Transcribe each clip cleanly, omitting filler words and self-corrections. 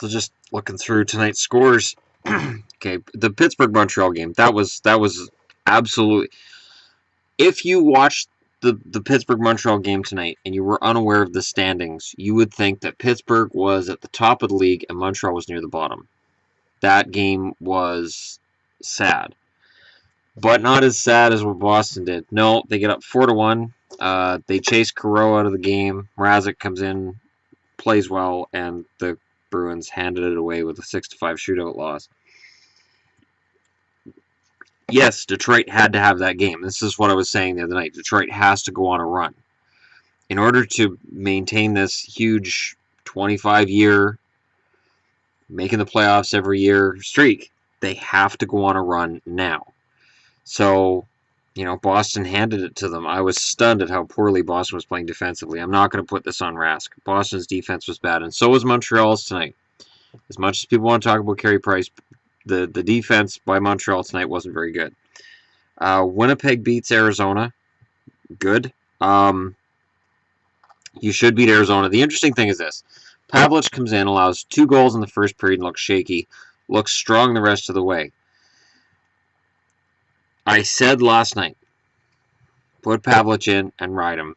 So just looking through tonight's scores. Okay, the Pittsburgh-Montreal game, that was absolutely... If you watched the Pittsburgh-Montreal game tonight and you were unaware of the standings, you would think that Pittsburgh was at the top of the league and Montreal was near the bottom. That game was sad. But not as sad as what Boston did. No, they get up 4-1. They chase Carreau out of the game. Mrazek comes in, plays well, and the Bruins handed it away with a 6-5 shootout loss. Yes, Detroit had to have that game. This is what I was saying the other night. Detroit has to go on a run. In order to maintain this huge 25-year, making the playoffs every year streak, they have to go on a run now. So, Boston handed it to them. I was stunned at how poorly Boston was playing defensively. I'm not going to put this on Rask. Boston's defense was bad, and so was Montreal's tonight. As much as people want to talk about Carey Price, the defense by Montreal tonight wasn't very good. Winnipeg beats Arizona. Good. You should beat Arizona. The interesting thing is this. Pavlich comes in, allows 2 goals in the first period, and looks shaky. Looks strong the rest of the way. I said last night, put Pavlich in and ride him.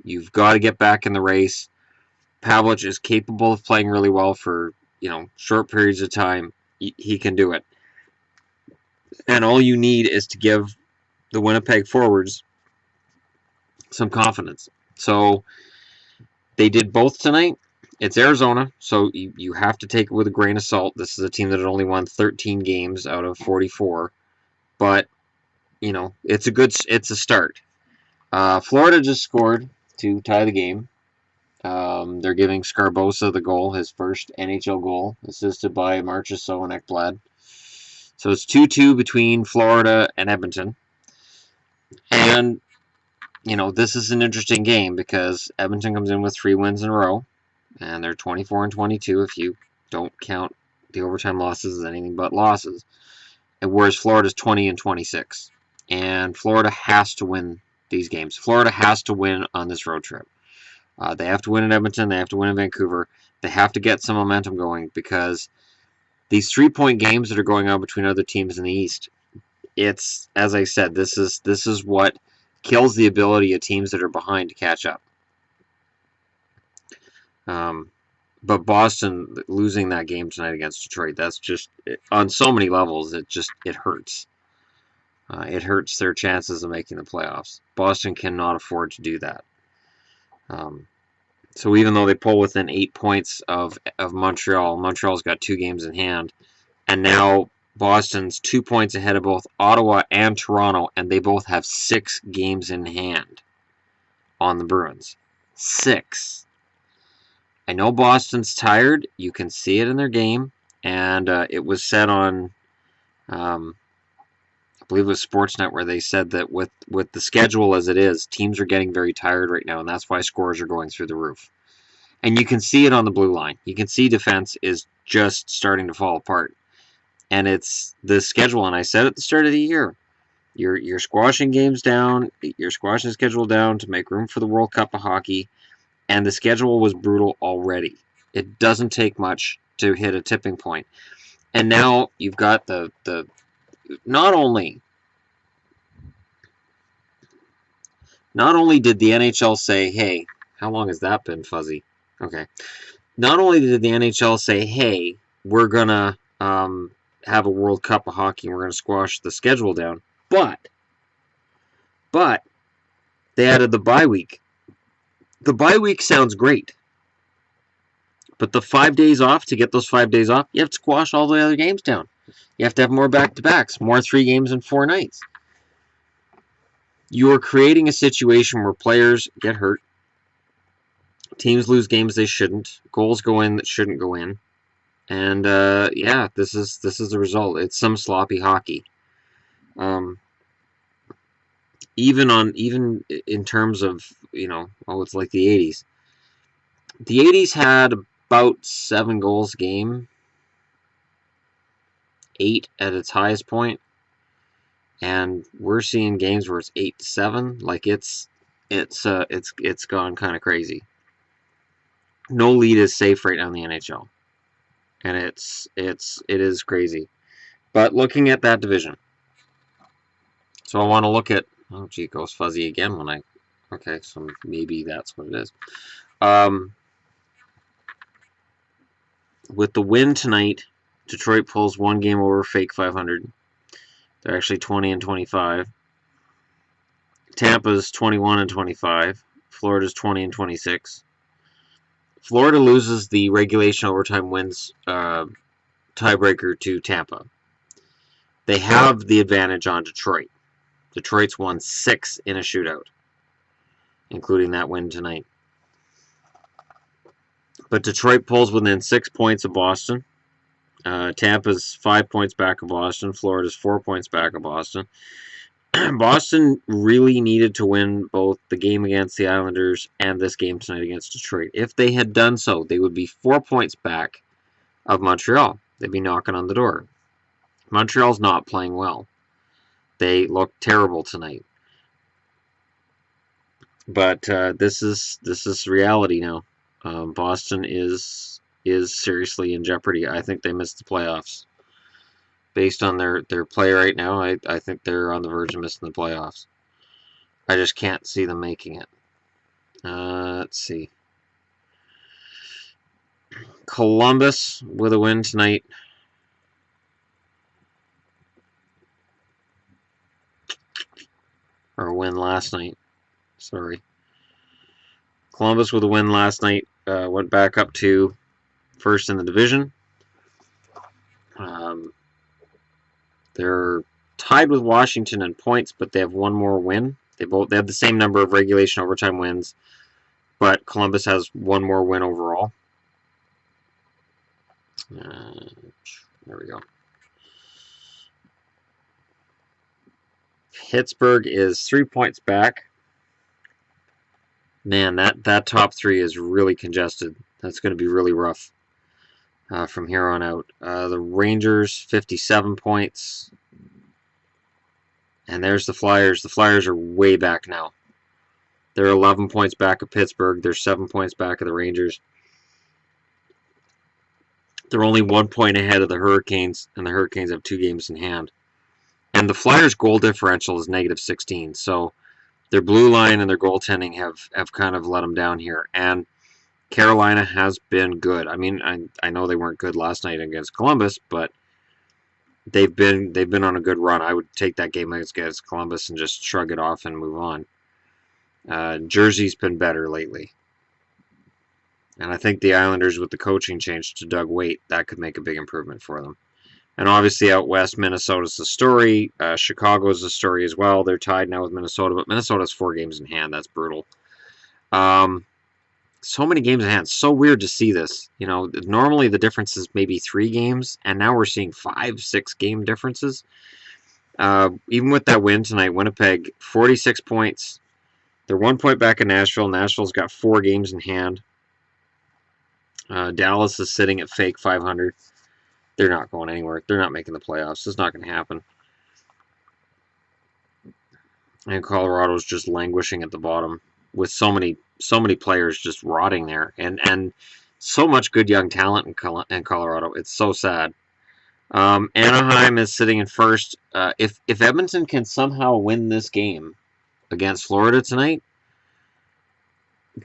You've got to get back in the race. Pavlich is capable of playing really well for, short periods of time. He can do it. And all you need is to give the Winnipeg forwards some confidence. So they did both tonight. It's Arizona, so you have to take it with a grain of salt. This is a team that had only won 13 games out of 44. But it's a start. Florida just scored to tie the game. They're giving Scarbosa the goal, his first NHL goal, assisted by Marchessault and Ekblad. So it's 2-2 between Florida and Edmonton. And, this is an interesting game because Edmonton comes in with 3 wins in a row, and they're 24-22 if you don't count the overtime losses as anything but losses. And whereas Florida's 20-26. And Florida has to win these games. Florida has to win on this road trip. They have to win in Edmonton. They have to win in Vancouver. They have to get some momentum going because these 3-point games that are going on between other teams in the East, it's, as I said, this is what kills the ability of teams that are behind to catch up. But Boston losing that game tonight against Detroit, that's just, on so many levels, it hurts. It hurts their chances of making the playoffs. Boston cannot afford to do that. So even though they pull within 8 points of Montreal, Montreal's got 2 games in hand. And now Boston's 2 points ahead of both Ottawa and Toronto, and they both have 6 games in hand on the Bruins. 6. I know Boston's tired. You can see it in their game. And it was said on... I believe it was Sportsnet where they said that with the schedule as it is, teams are getting very tired right now, and that's why scores are going through the roof. And you can see it on the blue line. You can see defense is just starting to fall apart. And it's the schedule, and I said at the start of the year, you're squashing games down, you're squashing the schedule down to make room for the World Cup of hockey, and the schedule was brutal already. It doesn't take much to hit a tipping point. And now you've got the not only did the NHL say, hey, how long has that been fuzzy? Okay. Not only did the NHL say, hey, we're going to have a World Cup of hockey and we're going to squash the schedule down, but they added the bye week. The bye week sounds great. But the 5 days off, to get those 5 days off, you have to squash all the other games down. You have to have more back-to-backs, more 3 games in 4 nights. You are creating a situation where players get hurt. Teams lose games they shouldn't. Goals go in that shouldn't go in. And, this is the result. It's some sloppy hockey. Even in terms of, it's like the 80s. The 80s had about 7 goals a game. 8 at its highest point. And we're seeing games where it's 8-7. Like it's gone kind of crazy. No lead is safe right now in the NHL. and it is crazy. But looking at that division, so I want to look at. Oh, gee, it goes fuzzy again when I. Okay, so maybe that's what it is. With the win tonight, Detroit pulls one game over fake 500. They're actually 20-25. Tampa's 21-25. Florida's 20-26. Florida loses the regulation overtime wins tiebreaker to Tampa. They have the advantage on Detroit. Detroit's won 6 in a shootout, including that win tonight. But Detroit pulls within 6 points of Boston. Tampa's 5 points back of Boston. Florida's 4 points back of Boston. Boston really needed to win both the game against the Islanders and this game tonight against Detroit. If they had done so, they would be 4 points back of Montreal. They'd be knocking on the door. Montreal's not playing well. They look terrible tonight. But this is reality now. Boston is seriously in jeopardy. I think they missed the playoffs. Based on their play right now, I think they're on the verge of missing the playoffs. I just can't see them making it. Let's see. Columbus with a win tonight. Or a win last night. Sorry. Columbus with a win last night. Went back up to first in the division. They're tied with Washington in points, but they have one more win. They have the same number of regulation overtime wins, but Columbus has one more win overall. There we go. Pittsburgh is 3 points back. Man, that top 3 is really congested. That's going to be really rough from here on out. The Rangers, 57 points. And there's the Flyers. The Flyers are way back now. They're 11 points back of Pittsburgh. They're 7 points back of the Rangers. They're only 1 point ahead of the Hurricanes, and the Hurricanes have 2 games in hand. And the Flyers' goal differential is -16, so their blue line and their goaltending have kind of let them down here. And Carolina has been good. I mean, I know they weren't good last night against Columbus, but they've been on a good run. I would take that game against Columbus and just shrug it off and move on. Jersey's been better lately. And I think the Islanders, with the coaching change to Doug Weight, that could make a big improvement for them. And obviously out west, Minnesota's the story. Chicago's the story as well. They're tied now with Minnesota, but Minnesota's 4 games in hand. That's brutal. So many games in hand. So weird to see this. You know, normally the difference is maybe 3 games, and now we're seeing 5, 6 game differences. Even with that win tonight, Winnipeg, 46 points. They're 1 point back in Nashville. Nashville's got 4 games in hand. Dallas is sitting at fake 500. They're not going anywhere. They're not making the playoffs. It's not going to happen. And Colorado's just languishing at the bottom with so many players just rotting there, and so much good young talent in Colorado. It's so sad. Anaheim is sitting in first. If Edmonton can somehow win this game against Florida tonight,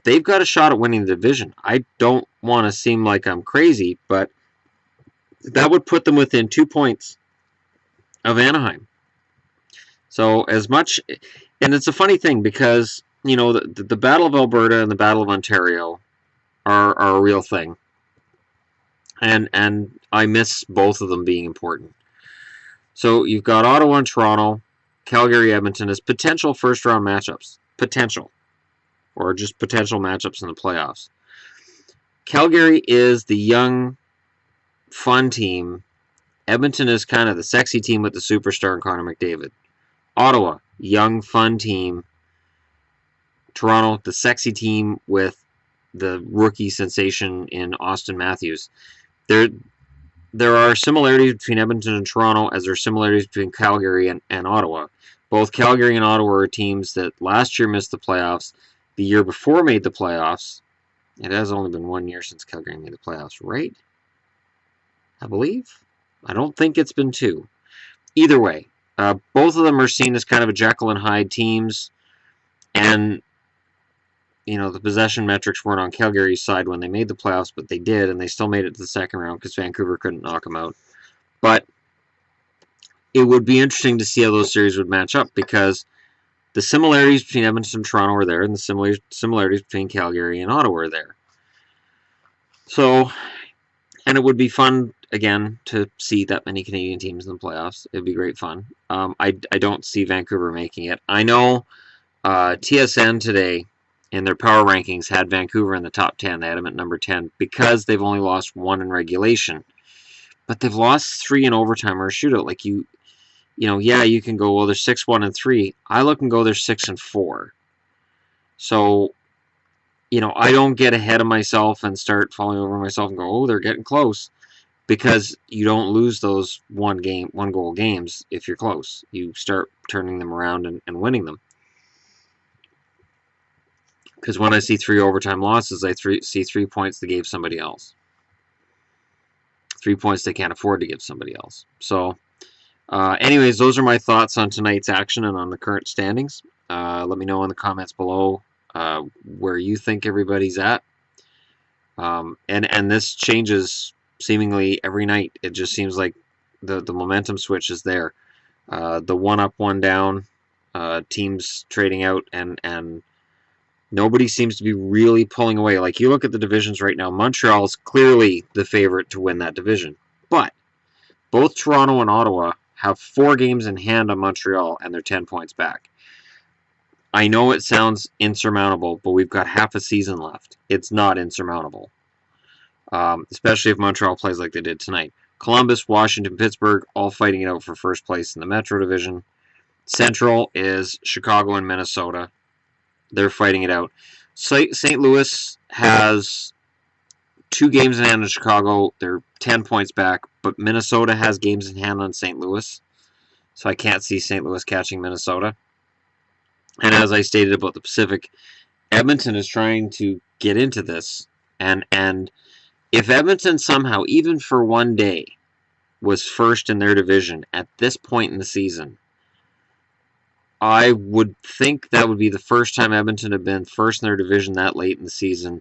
they've got a shot at winning the division. I don't want to seem like I'm crazy, but that would put them within 2 points of Anaheim. So as much, and it's a funny thing because, you know, the Battle of Alberta and the Battle of Ontario are a real thing. And I miss both of them being important. So you've got Ottawa and Toronto, Calgary, Edmonton as potential first-round matchups. Potential. Or just potential matchups in the playoffs. Calgary is the young, fun team. Edmonton is kind of the sexy team with the superstar in Connor McDavid. Ottawa, young, fun team. Toronto, the sexy team with the rookie sensation in Austin Matthews. There are similarities between Edmonton and Toronto as there are similarities between Calgary and Ottawa. Both Calgary and Ottawa are teams that last year missed the playoffs. The year before made the playoffs. It has only been 1 year since Calgary made the playoffs, right? I believe. I don't think it's been 2. Either way, both of them are seen as kind of a Jekyll and Hyde teams, and the possession metrics weren't on Calgary's side when they made the playoffs, but they did, and they still made it to the second round because Vancouver couldn't knock them out. But it would be interesting to see how those series would match up, because the similarities between Edmonton and Toronto are there, and the similarities between Calgary and Ottawa are there. So, and it would be fun, again, to see that many Canadian teams in the playoffs. It would be great fun. I don't see Vancouver making it. I know TSN today, in their power rankings, had Vancouver in the top 10. They had them at number 10 because they've only lost 1 in regulation. But they've lost 3 in overtime or a shootout. Like, you can go, well, they're 6-1-3. I look and go, they're 6-4. So, I don't get ahead of myself and start falling over myself and go, oh, they're getting close. Because you don't lose those one goal games if you're close. You start turning them around and winning them. Because when I see 3 overtime losses, I see 3 points they gave somebody else. 3 points they can't afford to give somebody else. So, anyways, those are my thoughts on tonight's action and on the current standings. Let me know in the comments below where you think everybody's at. And this changes seemingly every night. It just seems like the momentum switch is there. The 1 up, 1 down, teams trading out, and nobody seems to be really pulling away. Like, you look at the divisions right now, Montreal's clearly the favorite to win that division. But both Toronto and Ottawa have 4 games in hand on Montreal, and they're 10 points back. I know it sounds insurmountable, but we've got half a season left. It's not insurmountable, especially if Montreal plays like they did tonight. Columbus, Washington, Pittsburgh, all fighting it out for first place in the Metro Division. Central is Chicago and Minnesota. They're fighting it out. St. Louis has 2 games in hand on Chicago. They're 10 points back, but Minnesota has games in hand on St. Louis. So I can't see St. Louis catching Minnesota. And as I stated about the Pacific, Edmonton is trying to get into this. And if Edmonton somehow, even for one day, was first in their division at this point in the season, I would think that would be the first time Edmonton had been first in their division that late in the season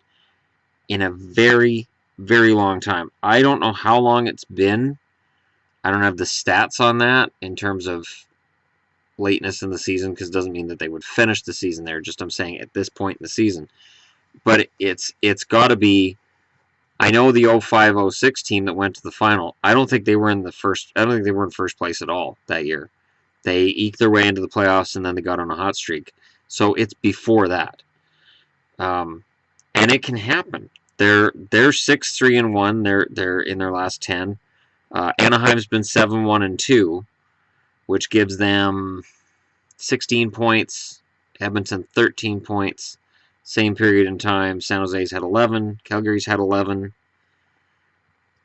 in a very, very long time. I don't know how long it's been. I don't have the stats on that in terms of lateness in the season, because it doesn't mean that they would finish the season there. Just I'm saying at this point in the season. But it's got to be. I know the 05-06 team that went to the final. I don't think they were in first place at all that year. They eked their way into the playoffs, and then they got on a hot streak. So it's before that, and it can happen. They're 6-3-1. They're in their last 10. Anaheim's been 7-1-2, which gives them 16 points. Edmonton 13 points. Same period in time. San Jose's had 11. Calgary's had 11.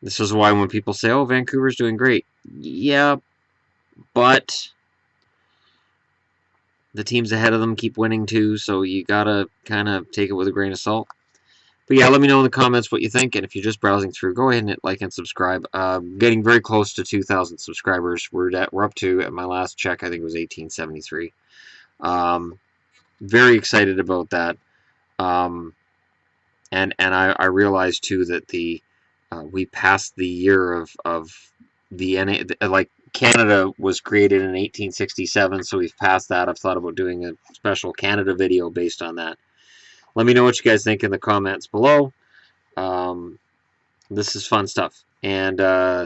This is why when people say, "Oh, Vancouver's doing great," yeah, but the teams ahead of them keep winning too, so you gotta kind of take it with a grain of salt. But yeah, let me know in the comments what you think, and if you're just browsing through, go ahead and hit like and subscribe. Getting very close to 2,000 subscribers. We're up to, at my last check, I think it was 1873. Very excited about that. And I realized too that we passed the year of the like Canada was created in 1867, so we've passed that. I've thought about doing a special Canada video based on that. Let me know what you guys think in the comments below. This is fun stuff, and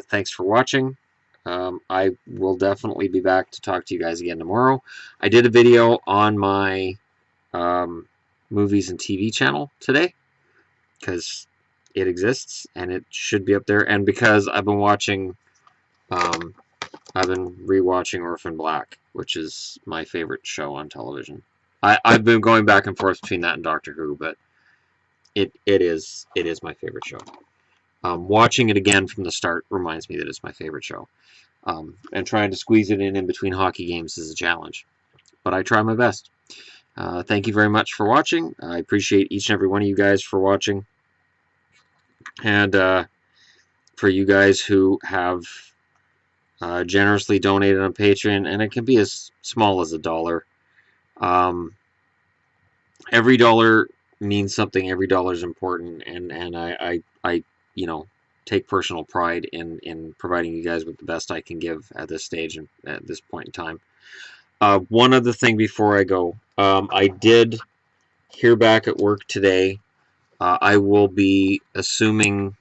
thanks for watching. I will definitely be back to talk to you guys again tomorrow. I did a video on my movies and TV channel today, because it exists and it should be up there, and because I've been rewatching Orphan Black, which is my favorite show on television. I've been going back and forth between that and Doctor Who, but it is my favorite show. Watching it again from the start reminds me that it's my favorite show. And trying to squeeze it in between hockey games is a challenge, but I try my best. Thank you very much for watching. I appreciate each and every one of you guys for watching. And for you guys who have generously donated on Patreon, and it can be as small as $1. Every dollar means something. Every dollar is important, and I take personal pride in providing you guys with the best I can give at this stage and at this point in time. One other thing before I go, I did hear back at work today. I will be assuming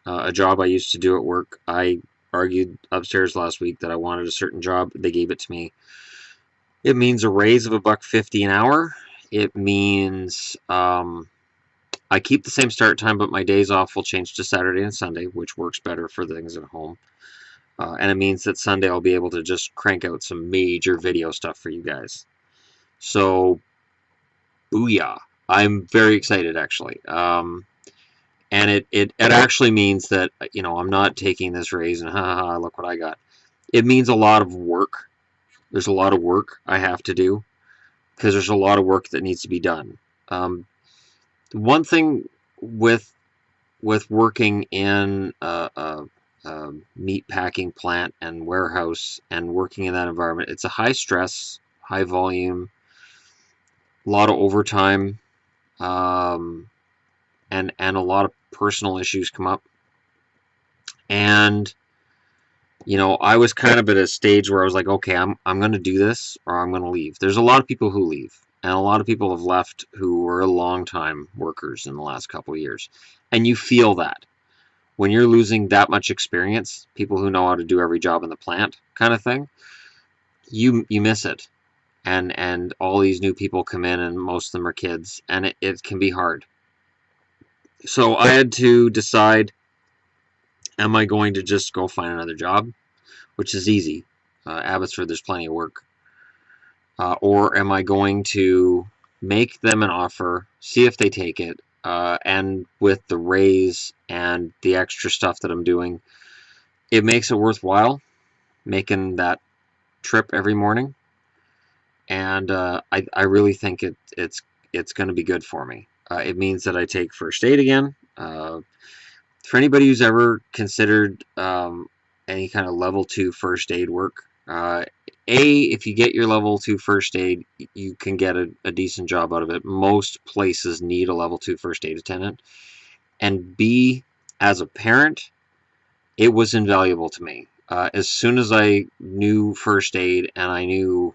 a job I used to do at work. I argued upstairs last week that I wanted a certain job. They gave it to me. It means a raise of $1.50 an hour. It means I keep the same start time, but my days off will change to Saturday and Sunday, which works better for things at home. And it means that Sunday I'll be able to just crank out some major video stuff for you guys. So, booyah. I'm very excited, actually. And it actually means that, I'm not taking this raise and ha, look what I got. It means a lot of work. There's a lot of work I have to do because there's a lot of work that needs to be done. One thing with working in a meat packing plant and warehouse and working in that environment, it's a high stress, high volume, a lot of overtime, and a lot of personal issues come up. And I was kind of at a stage where I was like, okay, I'm going to do this or I'm going to leave. There's a lot of people who leave, and a lot of people have left who were long-time workers in the last couple of years. And you feel that. When you're losing that much experience, people who know how to do every job in the plant kind of thing, you miss it. And all these new people come in, and most of them are kids, and it can be hard. So I had to decide, am I going to just go find another job, which is easy. Abbotsford, there's plenty of work. Or am I going to make them an offer, see if they take it, and with the raise and the extra stuff that I'm doing, it makes it worthwhile making that trip every morning. And I really think it's going to be good for me. It means that I take first aid again. For anybody who's ever considered any kind of level 2 first aid work, if you get your level 2 first aid, you can get a decent job out of it. Most places need a level 2 first aid attendant. And B, as a parent, it was invaluable to me. As soon as I knew first aid and I knew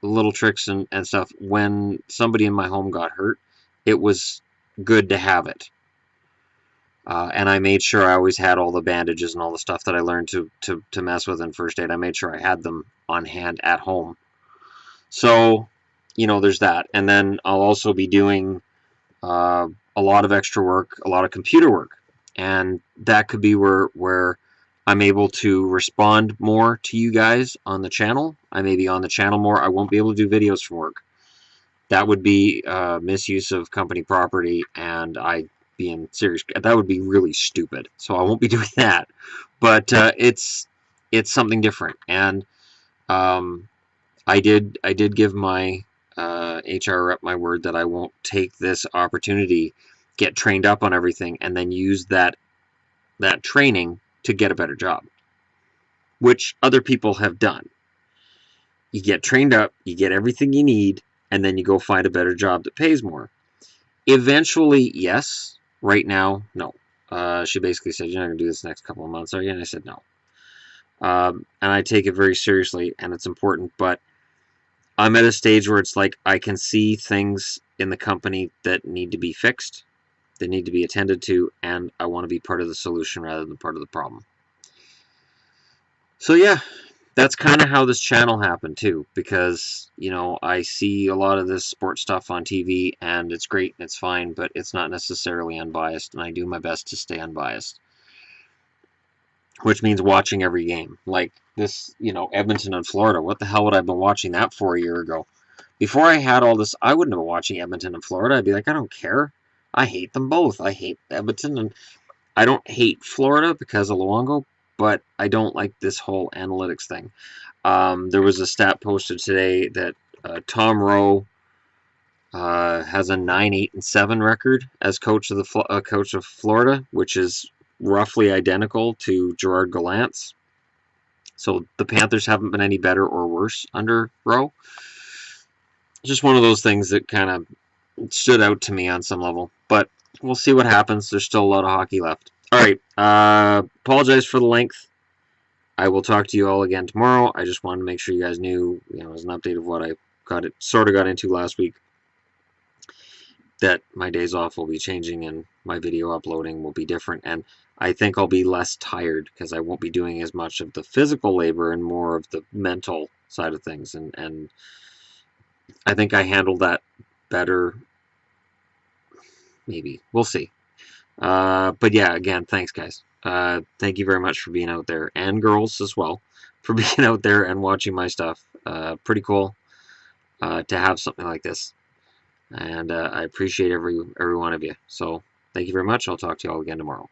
little tricks and stuff, when somebody in my home got hurt, it was good to have it. And I made sure I always had all the bandages and all the stuff that I learned to mess with in first aid. I made sure I had them on hand at home. So, there's that. And then I'll also be doing a lot of extra work, a lot of computer work. And that could be where I'm able to respond more to you guys on the channel. I may be on the channel more. I won't be able to do videos from work. That would be misuse of company property, and I being serious. That would be really stupid. So I won't be doing that. But it's something different. And I did give my HR rep my word that I won't take this opportunity, get trained up on everything, and then use that training to get a better job, which other people have done. You get trained up, you get everything you need, and then you go find a better job that pays more. Eventually, yes. Right now, no. She basically said, you're not going to do this next couple of months, are you? And I said, no. And I take it very seriously, and it's important, but I'm at a stage where it's like I can see things in the company that need to be fixed, that need to be attended to, and I want to be part of the solution rather than part of the problem. So yeah, that's kind of how this channel happened too, because I see a lot of this sports stuff on TV, and it's great and it's fine, but it's not necessarily unbiased, and I do my best to stay unbiased, which means watching every game. Like this, Edmonton and Florida. What the hell would I have been watching that for a year ago? Before I had all this, I wouldn't have been watching Edmonton and Florida. I'd be like, I don't care. I hate them both. I hate Edmonton, and I don't hate Florida because of Luongo, but I don't like this whole analytics thing. There was a stat posted today that Tom Rowe has a 9-8-7 record as coach of Florida, which is roughly identical to Gerard Gallant's. So the Panthers haven't been any better or worse under Rowe. Just one of those things that kind of stood out to me on some level. But we'll see what happens. There's still a lot of hockey left. All right. Apologize for the length. I will talk to you all again tomorrow. I just wanted to make sure you guys knew, as an update of what I sort of got into last week, that my days off will be changing and my video uploading will be different. And I think I'll be less tired because I won't be doing as much of the physical labor and more of the mental side of things. And I think I handled that better. Maybe. We'll see. But yeah, again, thanks, guys. Thank you very much for being out there, and girls as well, for being out there and watching my stuff. Pretty cool to have something like this. And I appreciate every one of you. So thank you very much. I'll talk to you all again tomorrow.